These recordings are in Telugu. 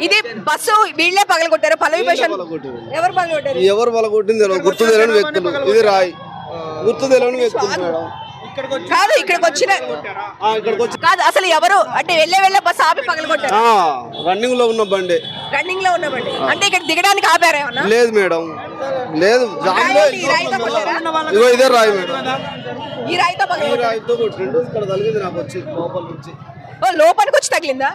ఇది బస్సు వీళ్ళే పగలగొట్టారు. పల్లవి ప్రశాంత్ ఎవరు పగలగొట్టారు? ఎవరు పగలగొట్టింది గుర్తు తెలియని వ్యక్తులు. ఇది రాయి గుర్తు తెలియని వ్యక్తులు మేడం. కాదు ఇక్కడికి వచ్చిన కాదు అసలు ఎవరు అంటే వెళ్ళే బస్సు ఆపి పగలగొట్టారు. రన్నింగ్ లో ఉన్న బండి అంటే ఇక్కడ దిగడానికి ఆపారా? లేదు మేడం, లేదు. ఇగో ఇదే రాయి మేడం. ఈ రాయితో కొట్టిండు. ఇక్కడ తగిలింది నాకు వచ్చి లోపల నుంచి. లోపలికి వచ్చి తగిలిందా?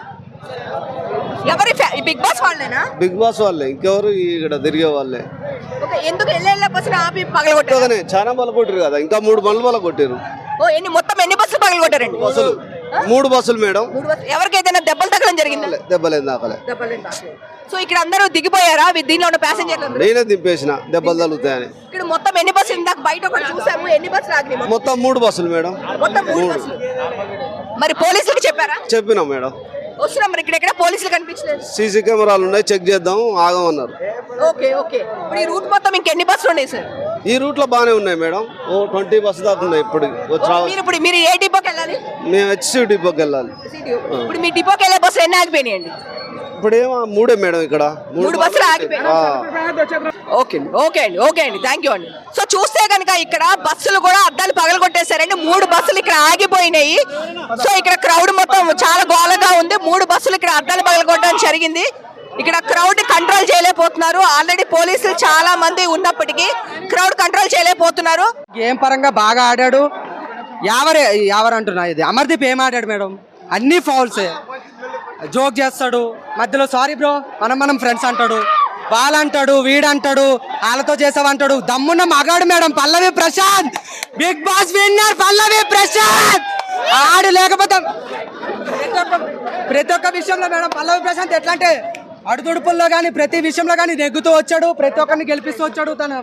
ఎవరి బిగ్ బాస్ వాళ్ళేనా? బిగ్ బాస్ వాళ్ళే, ఇంకెవరు ఇక్కడ తిరిగే వాళ్ళే. ఎందుకు వెళ్ళే బస్సును ఆపి పగలగొట్టారు? చాలా బల కొట్టారు కదా, ఇంకా 3 బండ్లు బల కొట్టారు. మొత్తం ఎన్ని బస్సులు పగలగొట్టారండి? 3 బస్సులు మేడం. ఎవరికైతే దెబ్బలు తగలడం జరిగింది? దెబ్బలేదు దాకలే. సో ఇక్కడ అందరూ దిగిపోయారా? దీనిలో ఉన్న ప్యాసింజర్లు నేనే దింపేసిన దెబ్బలు తగులుతాయని. ఇక్కడ మొత్తం ఎన్ని బస్సులు? ఇందాక బయట ఒకటి చూసాము. ఎన్ని బస్సులు ఆగినాయి? మొత్తం 3 బస్సులు మేడం. మొత్తం 3 బస్సులు. మరి పోలీసులకు చెప్పారా? చెప్పినాం మేడం. వస్తున్నాం. మరి ఇక్కడ పోలీసులు కనిపించలేదు. సీసీ కెమెరాలు ఉన్నాయి, చెక్ చేద్దాం ఆగమన్నారు. ఓకే ఇప్పుడు ఈ రూట్ మొత్తం ఇంకెన్ని బస్సులు ఉన్నాయి సార్? ఈ రూట్ లో బానే ఉన్నాయి మేడం. 20 బస్సు దాకా ఉన్నాయి. మీరు ఏ డిపోకి వెళ్ళాలి? మేము హెచ్సి డిపోకి వెళ్ళాలి. ఇప్పుడు మీ డిపోకి వెళ్ళే బస్సులు ఎన్ని ఆగిపోయినాయండి? ఇప్పుడేమో 3 మేడం. ఇక్కడ 3 బస్సులు ఆగిపోయాయి. ఓకే అండి థ్యాంక్ యూ అండి. సో చూస్తే కనుక ఇక్కడ బస్సులు కూడా అద్దాలు పగలగొట్టేశారండి. 3 బస్సులు ఇక్కడ ఆగిపోయినాయి. సో ఇక్కడ క్రౌడ్ మొత్తం చాలా గోలగా ఉంది. 3 బస్సులు ఇక్కడ అద్దాలు పగలగొట్టడం జరిగింది. ఇక్కడ క్రౌడ్ కంట్రోల్ చేయలేకపోతున్నారు. ఆల్రెడీ పోలీసులు చాలా మంది ఉన్నప్పటికీ క్రౌడ్ కంట్రోల్ చేయలేకపోతున్నారు. గేమ్ పరంగా బాగా ఆడాడు. యావర్ అంటున్నా, ఇది అమర్దీప్ ఏం ఆడాడు మేడం? అన్ని ఫౌల్సే. జోక్ చేస్తాడు మధ్యలో, సారీ బ్రో మనం ఫ్రెండ్స్ అంటాడు, వాళ్ళంటాడు, వీడంటాడు, వాళ్ళతో చేసావంటాడు. దమ్మున్న మగాడు మేడం పల్లవి ప్రశాంత్. బిగ్ బాస్ విన్నర్ పల్లవి ప్రశాంత్. ఆడు లేకపోతే ప్రతి ఒక్క విషయంలో మేడం పల్లవి ప్రశాంత్ ఎట్లా అంటే అడుదుడుపుల్లో కానీ ప్రతి విషయంలో కానీ నెగ్గుతూ వచ్చాడు. ప్రతి ఒక్కరిని గెలిపిస్తూ వచ్చాడు. తన